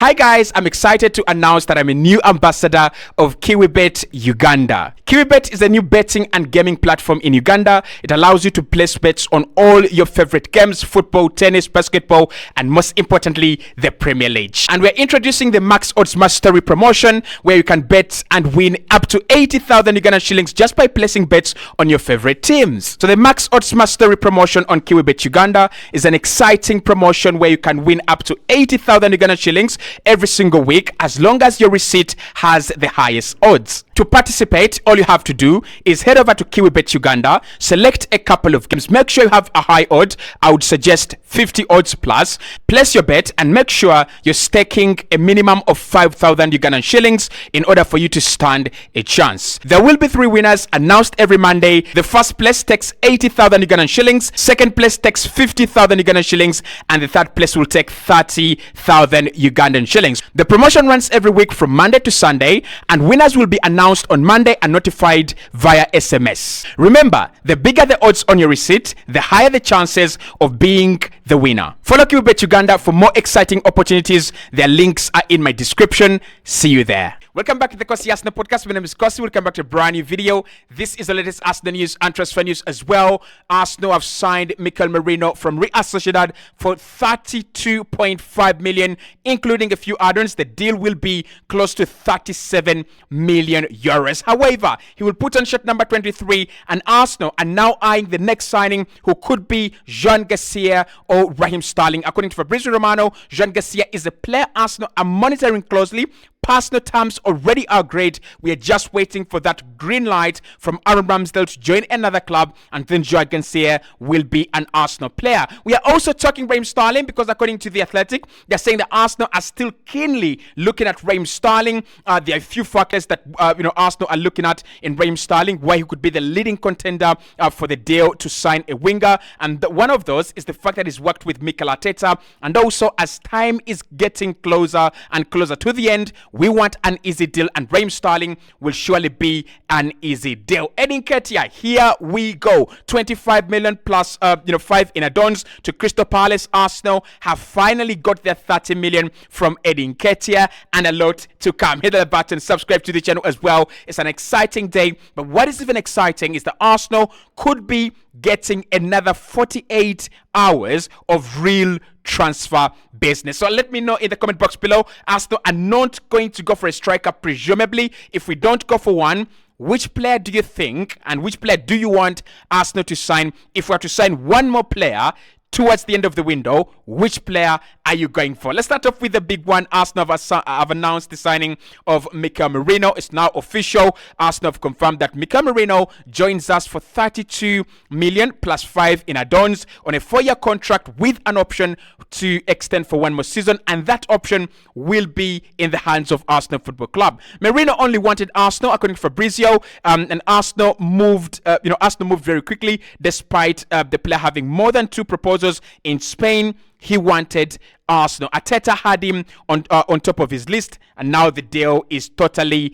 Hi guys, I'm excited to announce that I'm a new ambassador of KiwiBet Uganda. KiwiBet is a new betting and gaming platform in Uganda. It allows you to place bets on all your favorite games, football, tennis, basketball, and most importantly, the Premier League. And we're introducing the Max Odds Mastery promotion where you can bet and win up to 80,000 Ugandan shillings just by placing bets on your favorite teams. So the Max Odds Mastery promotion on KiwiBet Uganda is an exciting promotion where you can win up to 80,000 Ugandan shillings every single week as long as your receipt has the highest odds. To participate, all you have to do is head over to KiwiBet Uganda, select a couple of games, make sure you have a high odd. I would suggest 50 odds plus. Place your bet and make sure you're staking a minimum of 5,000 Ugandan shillings in order for you to stand a chance. There will be 3 winners announced every Monday. The first place takes 80,000 Ugandan shillings, second place takes 50,000 Ugandan shillings, and the third place will take 30,000 Ugandan shillings. The promotion runs every week from Monday to Sunday, and winners will be announced on Monday and notified via SMS. Remember, the bigger the odds on your receipt, the higher the chances of being the winner. Follow KiwiBet Uganda for more exciting opportunities. Their links are in my description. See you there. Welcome back to the Kosi Arsenal podcast. My name is Kosi. Welcome back to a brand new video. This is the latest Arsenal news and transfer news as well. Arsenal have signed Mikel Merino from Real Sociedad for 32.5 million, including a few add-ons. The deal will be close to 37 million euros. However, he will put on shirt number 23, and Arsenal are now eyeing the next signing, who could be Jean Garcia or Raheem Sterling. According to Fabrizio Romano, Jean Garcia is a player Arsenal are monitoring closely. Personal terms already are great. We are just waiting for that green light from Aaron Ramsdale to join another club, and then Jean Garcia will be an Arsenal player. We are also talking Raheem Sterling because according to The Athletic, they're saying that Arsenal are still keenly looking at Raheem Sterling. There are a few factors that Arsenal are looking at in Raheem Sterling, why he could be the leading contender for the deal to sign a winger, and one of those is the fact that he's worked with Mikel Arteta, and also as time is getting closer and closer to the end, we want an easy deal, and Raheem Sterling will surely be an easy deal. Edin Ketia, here we go. 25 million plus 5 in add-ons to Crystal Palace. Arsenal have finally got their 30 million from Edin Ketia, and a lot to come. Hit that button, subscribe to the channel as well. It's an exciting day, but what is even exciting is that Arsenal could be getting another 48 hours of real transfer business. So let me know in the comment box below. Arsenal are not going to go for a striker, presumably. If we don't go for one, which player do you think and which player do you want Arsenal to sign? If we are to sign one more player towards the end of the window, which player are you going for? Let's start off with the big one. Arsenal have announced the signing of Mikel Merino. It's now official. Arsenal have confirmed that Mikel Merino joins us for 32 million plus 5 in add-ons on a 4-year contract with an option to extend for 1 more season, and that option will be in the hands of Arsenal Football Club. Merino only wanted Arsenal, according to Fabrizio, and Arsenal moved. Arsenal moved very quickly, despite the player having more than 2 proposals in Spain. He wanted Arsenal. Arteta had him on top of his list, and now the deal is totally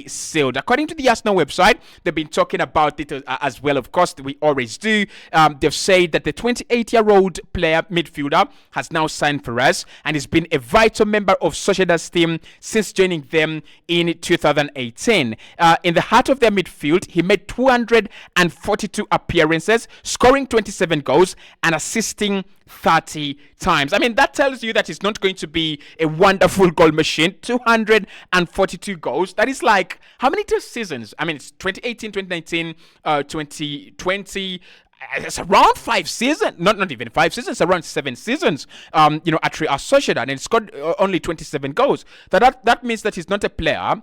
sealed. According to the Arsenal website, they've been talking about it as well. Of course, we always do. They've said that the 28-year-old player midfielder has now signed for us, and has been a vital member of Sociedad's team since joining them in 2018. In the heart of their midfield, he made 242 appearances, scoring 27 goals and assisting 30 times. I mean, that tells you that it's not going to be a wonderful goal machine. 242 goals. That is like, how many seasons? I mean, it's 2018, 2019, 2020. It's around 5 seasons, not even 5 seasons, around 7 seasons, at Real Sociedad, and it's got only 27 goals. That means that he's not a player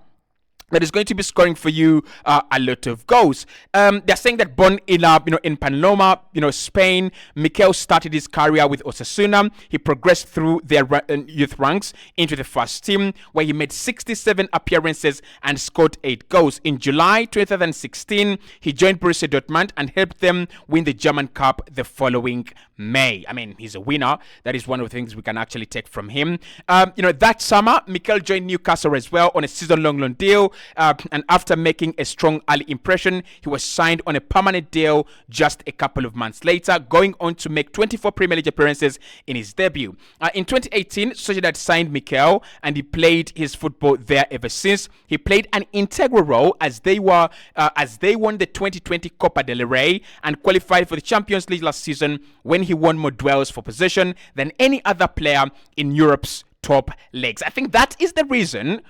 that is going to be scoring for you a lot of goals. They're saying that born in Paloma, Spain, Mikel started his career with Osasuna. He progressed through their youth ranks into the first team, where he made 67 appearances and scored 8 goals. In July 2016, he joined Borussia Dortmund and helped them win the German Cup the following May. I mean, he's a winner. That is one of the things we can actually take from him. That summer, Mikel joined Newcastle as well on a season-long loan deal. and after making a strong early impression, he was signed on a permanent deal just a couple of months later, going on to make 24 Premier League appearances in his debut. In 2018, Sociedad signed Mikel, and he played his football there ever since. He played an integral role as they won the 2020 Copa del Rey and qualified for the Champions League last season, when he won more duels for possession than any other player in Europe's top leagues. I think that is the reason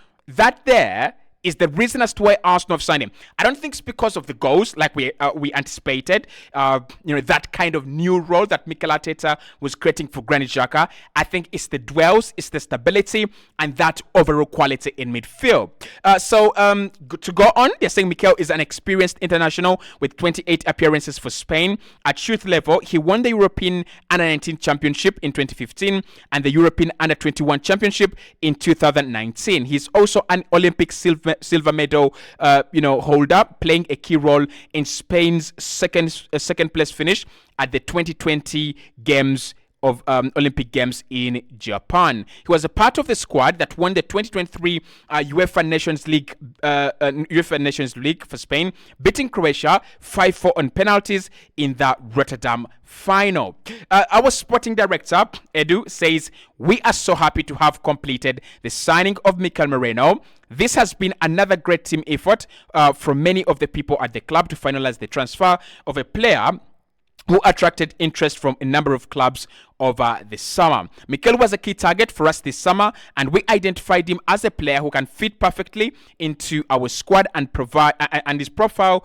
as to why Arsenal have signed him. I don't think it's because of the goals like we anticipated. That kind of new role that Mikel Arteta was creating for Granit Xhaka. I think it's the duels, it's the stability, and that overall quality in midfield. To go on, they're saying Mikel is an experienced international with 28 appearances for Spain. At youth level, he won the European Under-19 Championship in 2015 and the European Under-21 Championship in 2019. He's also an Olympic silver medal holder, playing a key role in Spain's second place finish at the 2020 games of Olympic Games in Japan. He was a part of the squad that won the 2023 UEFA Nations League for Spain, beating Croatia 5-4 on penalties in the Rotterdam final. Our sporting director, Edu, says, "We are so happy to have completed the signing of Mikel Merino. This has been another great team effort from many of the people at the club to finalize the transfer of a player who attracted interest from a number of clubs over the summer. Mikel was a key target for us this summer, and we identified him as a player who can fit perfectly into our squad and provide, and his profile,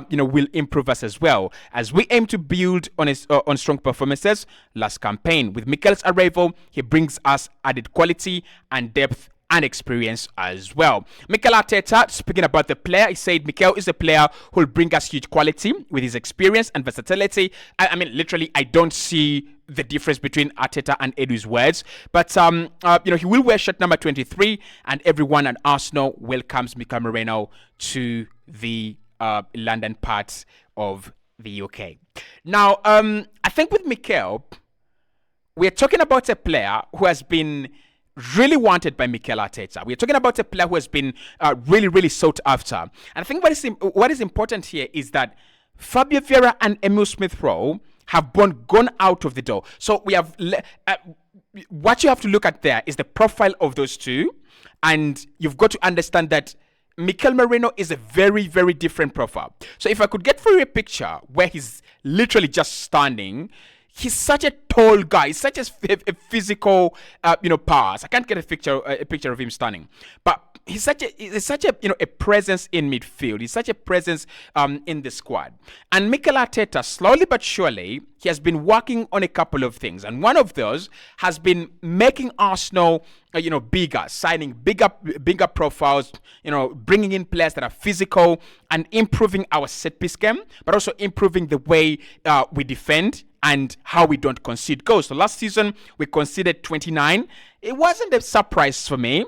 will improve us as well as we aim to build on strong performances last campaign. With Mikel's arrival, he brings us added quality and depth and experience as well." Mikel Arteta, speaking about the player, he said Mikel is a player who will bring us huge quality with his experience and versatility. I mean, literally, I don't see the difference between Arteta and Edu's words, but he will wear shirt number 23, and everyone at Arsenal welcomes Mikel Merino to the London part of the UK. Now, I think with Mikel, we're talking about a player who has been really wanted by Mikel Arteta. We're talking about a player who has been really, really sought after. And I think what is important here is that Fabio Vieira and Emile Smith-Rowe have both gone out of the door. So we have what you have to look at there is the profile of those two, and you've got to understand that Mikel Merino is a very, very different profile. So if I could get for you a picture where he's literally just standing. He's such a tall guy. He's such a physical, powers. I can't get a picture of him standing, but he's such a presence in midfield. He's such a presence in the squad. And Mikel Arteta, slowly but surely, he has been working on a couple of things, and one of those has been making Arsenal, bigger, signing bigger profiles, bringing in players that are physical and improving our set piece game, but also improving the way we defend and how we don't concede goals. So last season, we conceded 29. It wasn't a surprise for me.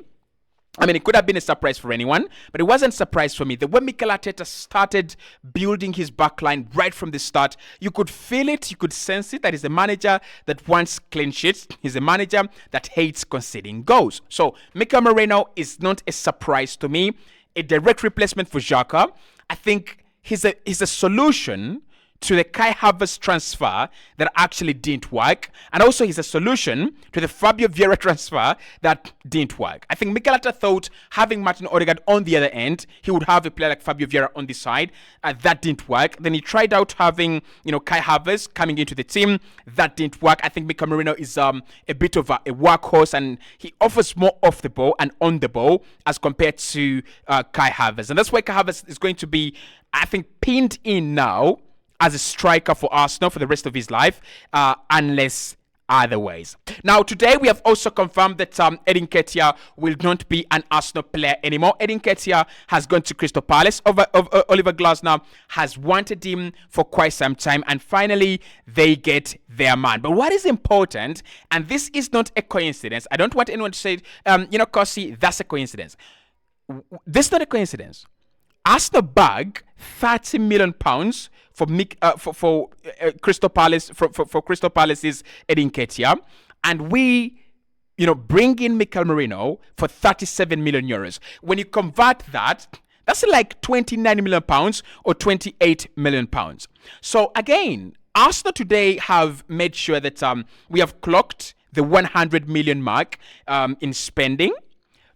I mean, it could have been a surprise for anyone, but it wasn't a surprise for me. The way Mikel Arteta started building his backline right from the start, you could feel it, you could sense it, that he's a manager that wants clean sheets. He's a manager that hates conceding goals. So Mikel Merino is not a surprise to me. A direct replacement for Xhaka. I think he's a solution to the Kai Havertz transfer that actually didn't work, and also he's a solution to the Fabio Vieira transfer that didn't work. I think Mikel Arteta thought having Martin Odegaard on the other end, he would have a player like Fabio Vieira on the side. That didn't work. Then he tried out having Kai Havertz coming into the team. That didn't work. I think Mikel Merino is a bit of a workhorse, and he offers more off the ball and on the ball as compared to Kai Havertz, and that's why Kai Havertz is going to be, I think, pinned in now as a striker for Arsenal for the rest of his life, unless otherwise. Now, today we have also confirmed that Eddie Nketiah will not be an Arsenal player anymore. Eddie Nketiah has gone to Crystal Palace. Oliver Glasner has wanted him for quite some time, and finally they get their man. But what is important, and this is not a coincidence, I don't want anyone to say, Kosi, that's a coincidence. This is not a coincidence. Arsenal bag £30 million for Crystal Palace for Crystal Palace's Eddie Nketiah, and we bring in Mikel Merino for 37 million euros. When you convert that, that's like 29 million pounds or 28 million pounds. So again, Arsenal today have made sure that we have clocked the 100 million mark in spending.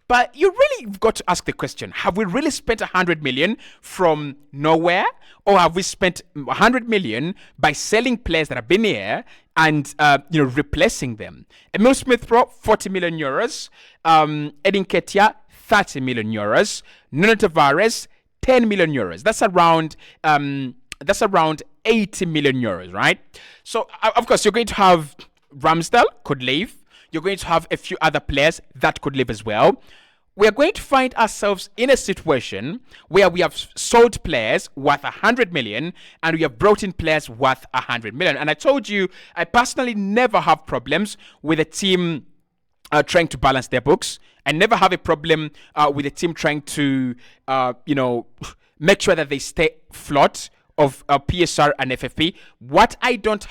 But you really got to ask the question, have we really spent 100 million from nowhere? Or have we spent 100 million by selling players that have been here and replacing them? Emil Smith-Rowe, 40 million euros. Edin Ketia, 30 million euros. Nuno Tavares, 10 million euros. That's around 80 million euros, right? So, of course, you're going to have Ramsdale could leave. You're going to have a few other players that could leave as well. We are going to find ourselves in a situation where we have sold players worth 100 million and we have brought in players worth 100 million. And I told you, I personally never have problems with a team trying to balance their books. I never have a problem with a team trying to, make sure that they stay afloat of PSR and FFP. What I don't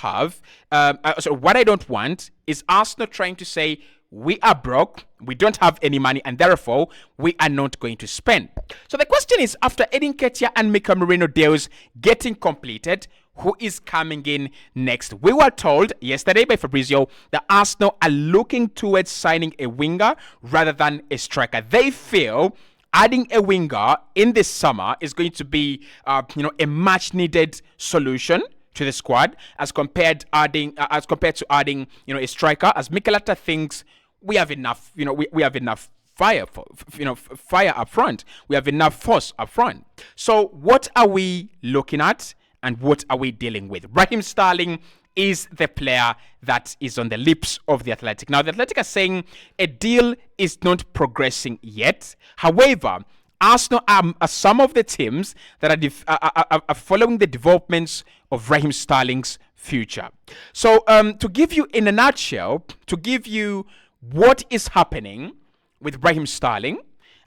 want is Arsenal trying to say, we are broke, we don't have any money, and therefore we are not going to spend. So the question is, after Edin Ketia and Mikel Merino deals getting completed, who is coming in next? We were told yesterday by Fabrizio that Arsenal are looking towards signing a winger rather than a striker. They feel adding a winger in this summer is going to be, a much-needed solution to the squad as compared to adding, a striker. As Mikel Arteta thinks we have enough, we have enough fire up front. We have enough force up front. So what are we looking at and what are we dealing with? Raheem Sterling is the player that is on the lips of the Athletic. Now, the Athletic are saying a deal is not progressing yet. However, Arsenal are some of the teams that are following the developments of Raheem Sterling's future. So, to give you in a nutshell, to give you what is happening with Raheem Sterling,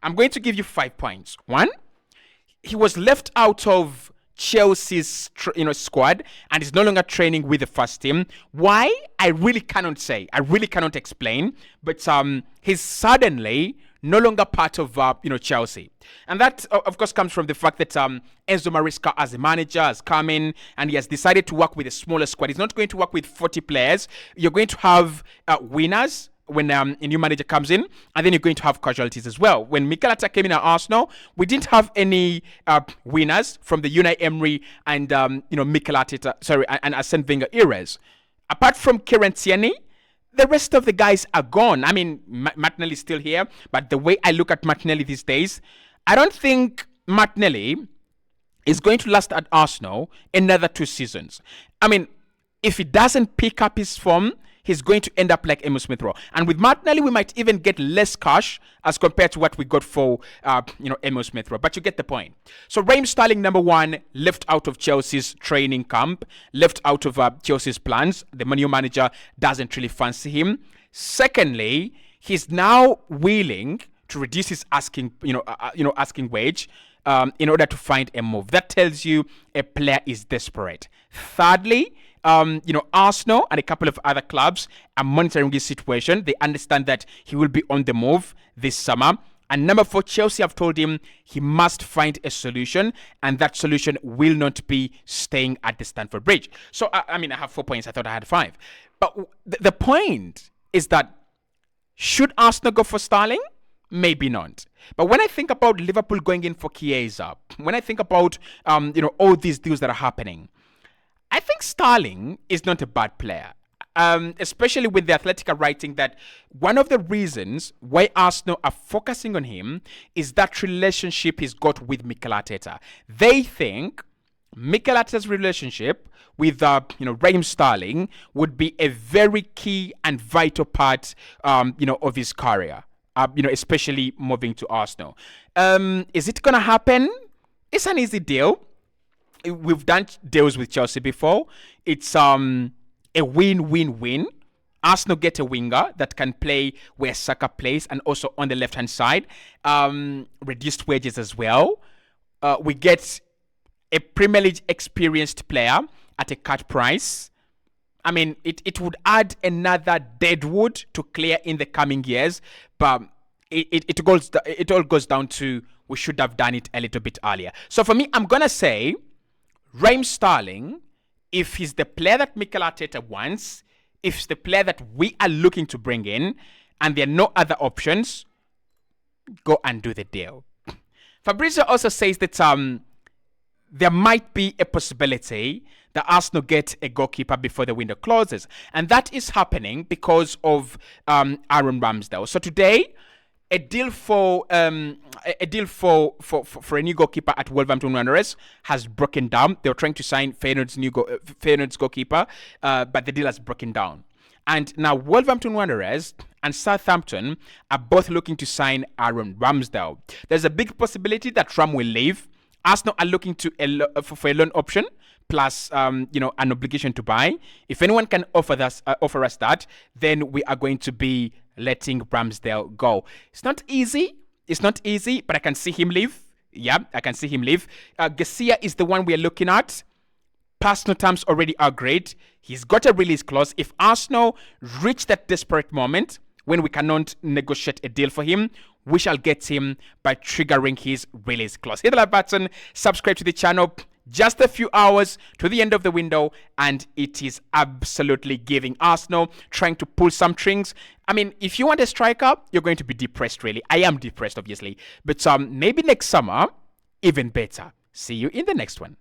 I'm going to give you 5 points. One, he was left out of Chelsea's squad and is no longer training with the first team. Why? I really cannot say. I really cannot explain. But he's suddenly no longer part of Chelsea, and that of course comes from the fact that Enzo Maresca as a manager has come in and he has decided to work with a smaller squad. He's not going to work with 40 players. You're going to have winners when a new manager comes in, and then you're going to have casualties as well. When Mikel Arteta came in at Arsenal, we didn't have any winners from the Unai Emery and Mikel Arteta, and Arsene Wenger eras. Apart from Kieran Tierney, the rest of the guys are gone. I mean, Martinelli is still here, but the way I look at Martinelli these days, I don't think Martinelli is going to last at Arsenal another 2 seasons. I mean, if he doesn't pick up his form, he's going to end up like Emil Smith-Rowe. And with Martinelli, we might even get less cash as compared to what we got for, Emil Smith-Rowe. But you get the point. So Raheem Sterling, number one, left out of Chelsea's training camp, left out of Chelsea's plans. The new manager doesn't really fancy him. Secondly, he's now willing to reduce his asking wage in order to find a move. That tells you a player is desperate. Thirdly, Arsenal and a couple of other clubs are monitoring this situation. They understand that he will be on the move this summer. And number 4, Chelsea have told him he must find a solution, and that solution will not be staying at the Stamford Bridge. So, I have 4 points. I thought I had 5. But the point is that should Arsenal go for Sterling? Maybe not. But when I think about Liverpool going in for Chiesa, when I think about all these deals that are happening, I think Sterling is not a bad player, especially with the Athletic writing that one of the reasons why Arsenal are focusing on him is that relationship he's got with Mikel Arteta. They think Mikel Arteta's relationship with Raheem Sterling would be a very key and vital part of his career, especially moving to Arsenal. Is it gonna happen? It's an easy deal. We've done deals with Chelsea before. It's a win-win-win. Arsenal get a winger that can play where Saka plays and also on the left-hand side. Reduced wages as well. We get a Premier League experienced player at a cut price. I mean, it would add another deadwood to clear in the coming years, but it all goes down to we should have done it a little bit earlier. So for me, I'm gonna say Raheem Sterling, if he's the player that Mikel Arteta wants, if he's the player that we are looking to bring in, and there are no other options, go and do the deal. Fabrizio also says that there might be a possibility that Arsenal get a goalkeeper before the window closes, and that is happening because of Aaron Ramsdale. So today, a deal for a new goalkeeper at Wolverhampton Wanderers has broken down. They were trying to sign Feyenoord's goalkeeper, but the deal has broken down. And now Wolverhampton Wanderers and Southampton are both looking to sign Aaron Ramsdale. There's a big possibility that Ram will leave. Arsenal are looking to for a loan option plus an obligation to buy. If anyone can offer us that, then we are going to be letting Ramsdale go. It's not easy, but I can see him leave. Yeah, I can see him leave. Garcia is the one we are looking at. Personal terms already are great. He's got a release clause. If Arsenal reach that desperate moment when we cannot negotiate a deal for him, we shall get him by triggering his release clause. Hit the like button, subscribe to the channel. Just a few hours to the end of the window, and it is absolutely giving. Arsenal trying to pull some strings. I mean, if you want a striker, you're going to be depressed, really. I am depressed, obviously. But maybe next summer, even better. See you in the next one.